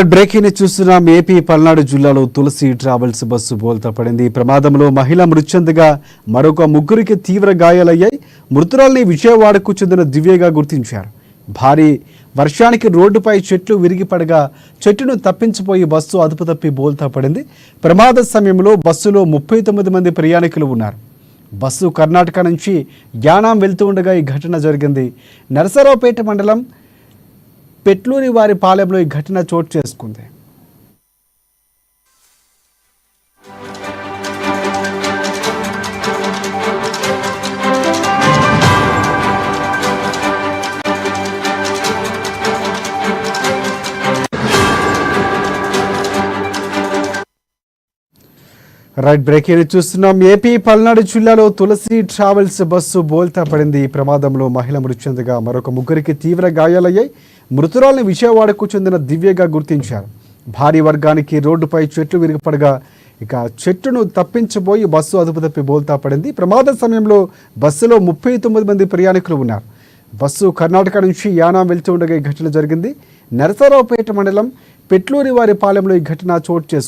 Right breaking చూస్తున్నాం. AP Palnadu జిల్లాలో తులసి travels bus బోల్తా పడింది. ఈ ప్రమాదంలో మహిళ మృతి చెందగా మరొక ముగ్గురికి తీవ్ర గాయాలయ్యాయి. మృతురాల్ని విజయవాడకు చెందిన దివ్యగా గుర్తించారు. భారీ వర్షానికి రోడ్డుపై చెట్లు విరిగిపడగా చెట్టును తప్పించిపోయి బస్సు అదుపు తప్పి బోల్తా పడింది. ప్రమాద సమయంలో బస్సులో 39 మంది ప్రయాణికులు ఉన్నారు. బస్సు కర్ణాటక నుంచి యానాం వెళ్తూ ఉండగా ఈ ఘటన జరిగింది. నరసరావుపేట మండలం పెట్లూరి వారి పాలెంలో ఈ ఘటన చోటు చేసుకుంది. రైట్ బ్రేకింగ్ చూస్తున్నాం. ఏపీ పల్నాడు జిల్లాలో తులసి ట్రావెల్స్ బస్సు బోల్తా పడింది. ఈ ప్రమాదంలో మహిళ మృతి చెందగా మరొక ముగ్గురికి తీవ్ర గాయాలయ్యాయి. మృతురాల్ని విజయవాడకు చెందిన దివ్యగా గుర్తించారు. భారీ వర్గానికి రోడ్డుపై చెట్లు విరిగిపడగా చెట్టును తప్పించబోయి బస్సు అదుపు తప్పి బోల్తా పడింది. ప్రమాద సమయంలో బస్సులో 39 మంది ప్రయాణికులు ఉన్నారు. బస్సు కర్ణాటక నుంచి యానాం వెళ్తూ ఉండగా ఈ ఘటన జరిగింది. నరసరావుపేట మండలం పెట్లూరి వారి పాలెంలో ఈ ఘటన చోటు చేసుకుంది.